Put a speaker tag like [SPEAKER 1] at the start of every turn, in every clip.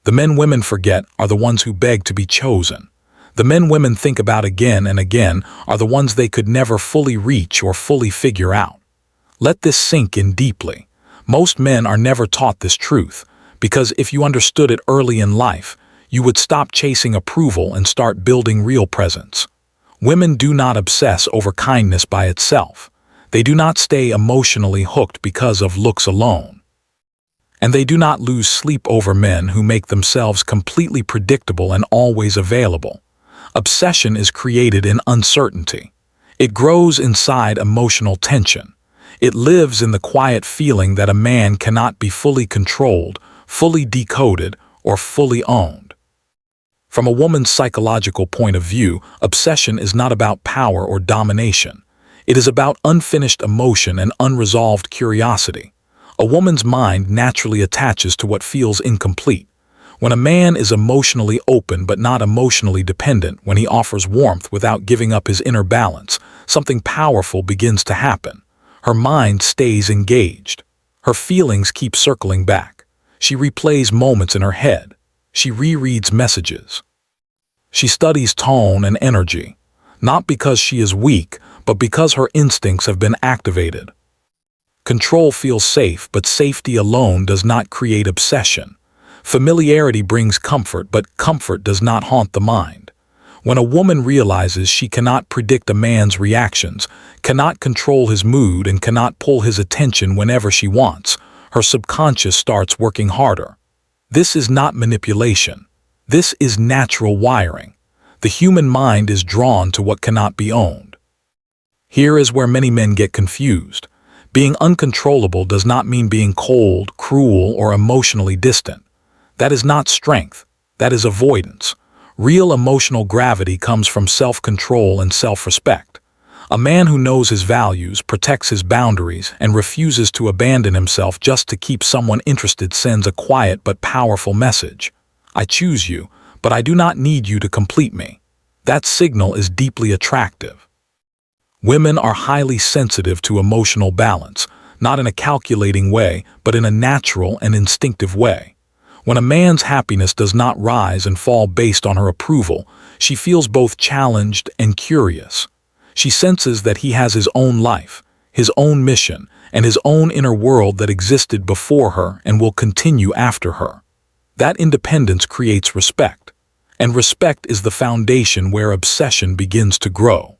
[SPEAKER 1] The men women forget are the ones who beg to be chosen. The men women think about again and again are the ones they could never fully reach or fully figure out. Let this sink in deeply. Most men are never taught this truth, because if you understood it early in life, you would stop chasing approval and start building real presence. Women do not obsess over kindness by itself. They do not stay emotionally hooked because of looks alone. And they do not lose sleep over men who make themselves completely predictable and always available. Obsession is created in uncertainty. It grows inside emotional tension. It lives in the quiet feeling that a man cannot be fully controlled, fully decoded, or fully owned. From a woman's psychological point of view, obsession is not about power or domination. It is about unfinished emotion and unresolved curiosity. A woman's mind naturally attaches to what feels incomplete. When a man is emotionally open but not emotionally dependent, when he offers warmth without giving up his inner balance, something powerful begins to happen. Her mind stays engaged. Her feelings keep circling back. She replays moments in her head. She rereads messages. She studies tone and energy, not because she is weak, but because her instincts have been activated. Control feels safe, but safety alone does not create obsession. Familiarity brings comfort, but comfort does not haunt the mind. When a woman realizes she cannot predict a man's reactions, cannot control his mood, and cannot pull his attention whenever she wants, her subconscious starts working harder. This is not manipulation. This is natural wiring. The human mind is drawn to what cannot be owned. Here is where many men get confused. Being uncontrollable does not mean being cold, cruel, or emotionally distant. That is not strength. That is avoidance. Real emotional gravity comes from self-control and self-respect. A man who knows his values, protects his boundaries, and refuses to abandon himself just to keep someone interested sends a quiet but powerful message. I choose you, but I do not need you to complete me. That signal is deeply attractive. Women are highly sensitive to emotional balance, not in a calculating way, but in a natural and instinctive way. When a man's happiness does not rise and fall based on her approval, she feels both challenged and curious. She senses that he has his own life, his own mission, and his own inner world that existed before her and will continue after her. That independence creates respect, and respect is the foundation where obsession begins to grow.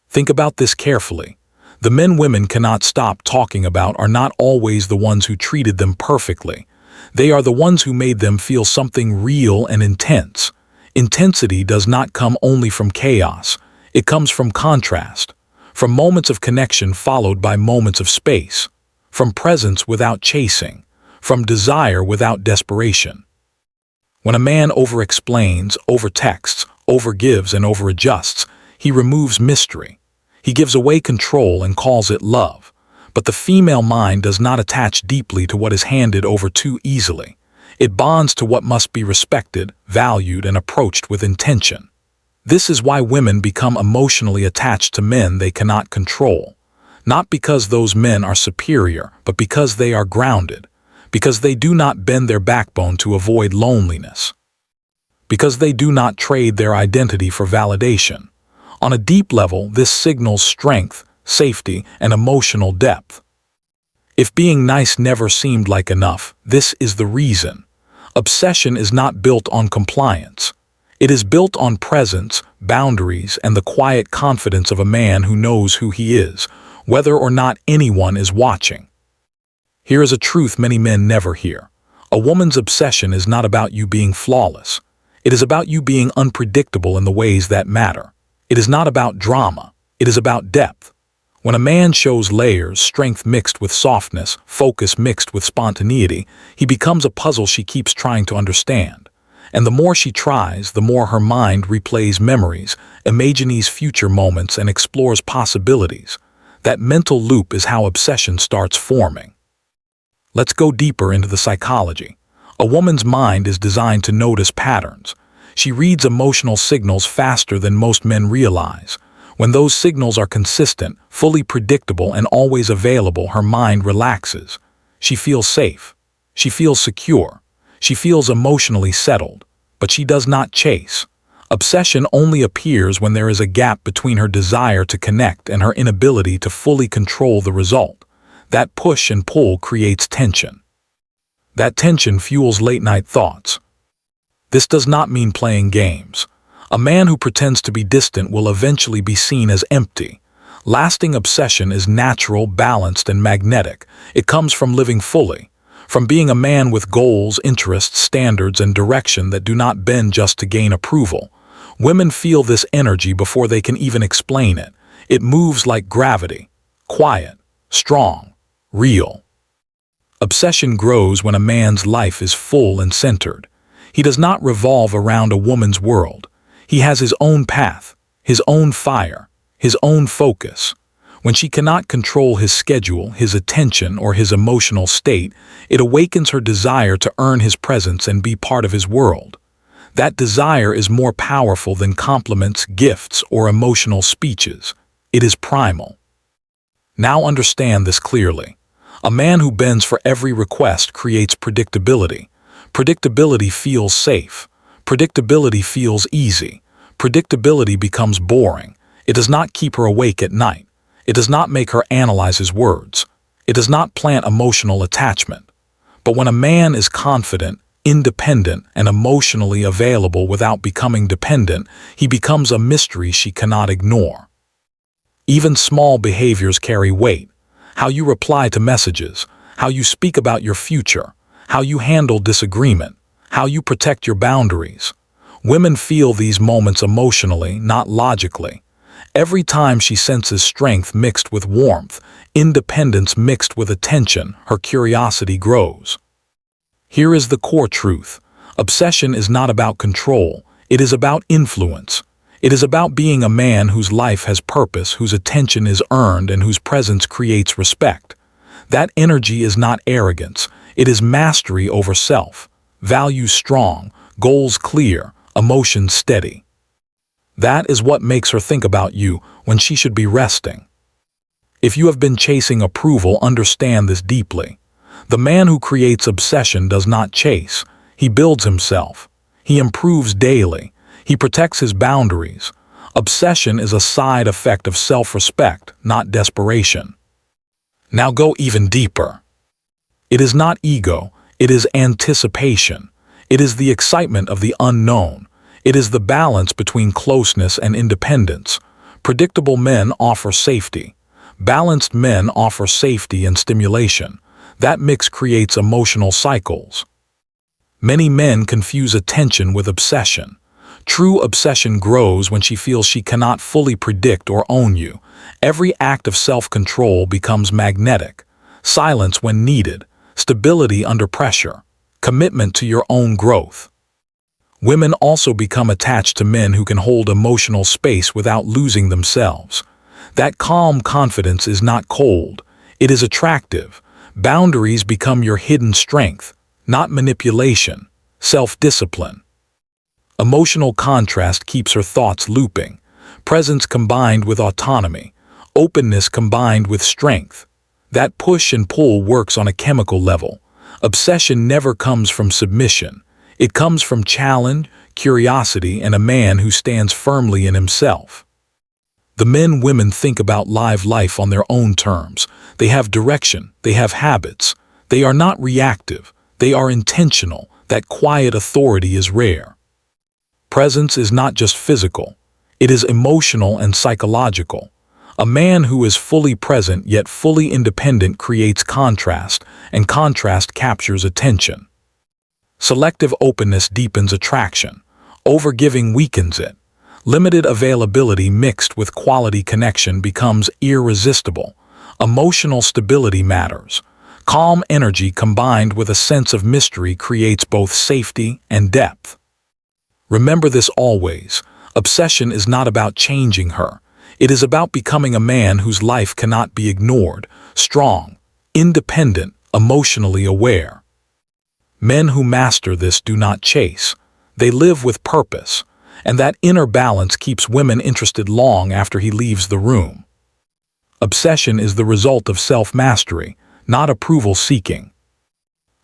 [SPEAKER 1] Think about this carefully. The men women cannot stop talking about are not always the ones who treated them perfectly. They are the ones who made them feel something real and intense. Intensity does not come only from chaos. It comes from contrast, from moments of connection followed by moments of space, from presence without chasing, from desire without desperation. When a man over-explains, over-texts, over-gives, and over-adjusts, he removes mystery. He gives away control and calls it love. But the female mind does not attach deeply to what is handed over too easily. It bonds to what must be respected, valued, and approached with intention. This is why women become emotionally attached to men they cannot control. Not because those men are superior, but because they are grounded. Because they do not bend their backbone to avoid loneliness. Because they do not trade their identity for validation. On a deep level, this signals strength, safety, and emotional depth. If being nice never seemed like enough, this is the reason. Obsession is not built on compliance. It is built on presence, boundaries, and the quiet confidence of a man who knows who he is, whether or not anyone is watching. Here is a truth many men never hear. A woman's obsession is not about you being flawless. It is about you being unpredictable in the ways that matter. It is not about drama. It is about depth. When a man shows layers, strength mixed with softness, focus mixed with spontaneity, he becomes a puzzle she keeps trying to understand. And the more she tries, the more her mind replays memories, imagines future moments, and explores possibilities. That mental loop is how obsession starts forming. Let's go deeper into the psychology. A woman's mind is designed to notice patterns. She reads emotional signals faster than most men realize. When those signals are consistent, fully predictable, and always available, her mind relaxes. She feels safe. She feels secure. She feels emotionally settled, but she does not chase. Obsession only appears when there is a gap between her desire to connect and her inability to fully control the result. That push and pull creates tension. That tension fuels late-night thoughts. This does not mean playing games. A man who pretends to be distant will eventually be seen as empty. Lasting obsession is natural, balanced, and magnetic. It comes from living fully, from being a man with goals, interests, standards, and direction that do not bend just to gain approval. Women feel this energy before they can even explain it. It moves like gravity, quiet, strong, real. Obsession grows when a man's life is full and centered. He does not revolve around a woman's world. He has his own path, his own fire, his own focus. When she cannot control his schedule, his attention, or his emotional state, it awakens her desire to earn his presence and be part of his world. That desire is more powerful than compliments, gifts, or emotional speeches. It is primal. Now understand this clearly. A man who bends for every request creates predictability. Predictability feels safe. Predictability feels easy. Predictability becomes boring. It does not keep her awake at night. It does not make her analyze his words. It does not plant emotional attachment. But when a man is confident, independent, and emotionally available without becoming dependent, he becomes a mystery she cannot ignore. Even small behaviors carry weight. How you reply to messages, how you speak about your future, how you handle disagreement, how you protect your boundaries. Women feel these moments emotionally, not logically. Every time she senses strength mixed with warmth, independence mixed with attention, her curiosity grows. Here is the core truth. Obsession is not about control. It is about influence. It is about being a man whose life has purpose, whose attention is earned, and whose presence creates respect. That energy is not arrogance. It is mastery over self. Values strong, goals clear, emotions steady. That is what makes her think about you when she should be resting. If you have been chasing approval, understand this deeply. The man who creates obsession does not chase. He builds himself. He improves daily. He protects his boundaries. Obsession is a side effect of self-respect, not desperation. Now go even deeper. It is not ego. It is anticipation. It is the excitement of the unknown. It is the balance between closeness and independence. Predictable men offer safety. Balanced men offer safety and stimulation. That mix creates emotional cycles. Many men confuse attention with obsession. True obsession grows when she feels she cannot fully predict or own you. Every act of self-control becomes magnetic. Silence when needed. Stability under pressure. Commitment to your own growth. Women also become attached to men who can hold emotional space without losing themselves. That calm confidence is not cold. It is attractive. Boundaries become your hidden strength, not manipulation, self-discipline. Emotional contrast keeps her thoughts looping. Presence combined with autonomy. Openness combined with strength. That push and pull works on a chemical level. Obsession never comes from submission. It comes from challenge, curiosity, and a man who stands firmly in himself. The men women think about live life on their own terms. They have direction. They have habits. They are not reactive. They are intentional. That quiet authority is rare. Presence is not just physical. It is emotional and psychological. A man who is fully present yet fully independent creates contrast, and contrast captures attention. Selective openness deepens attraction. Overgiving weakens it. Limited availability mixed with quality connection becomes irresistible. Emotional stability matters. Calm energy combined with a sense of mystery creates both safety and depth. Remember this always. Obsession is not about changing her. It is about becoming a man whose life cannot be ignored, strong, independent, emotionally aware. Men who master this do not chase. They live with purpose. And that inner balance keeps women interested long after he leaves the room. Obsession is the result of self-mastery, not approval seeking.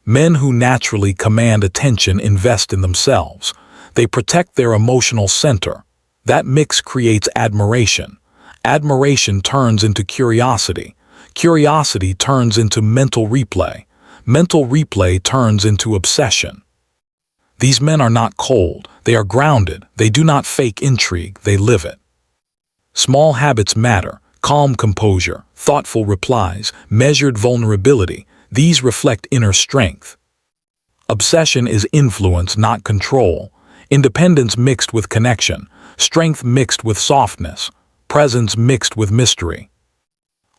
[SPEAKER 1] Men who naturally command attention invest in themselves. They protect their emotional center. That mix creates admiration. Admiration turns into curiosity. Curiosity turns into mental replay. Mental replay turns into obsession. These men are not cold. They are grounded. They do not fake intrigue. They live it. Small habits matter. Calm composure, thoughtful replies, measured vulnerability. These reflect inner strength. Obsession is influence, not control. Independence mixed with connection. Strength mixed with softness. Presence mixed with mystery.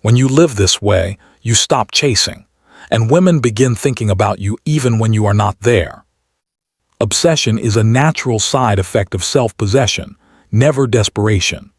[SPEAKER 1] When you live this way, you stop chasing, and women begin thinking about you even when you are not there. Obsession is a natural side effect of self-possession, never desperation.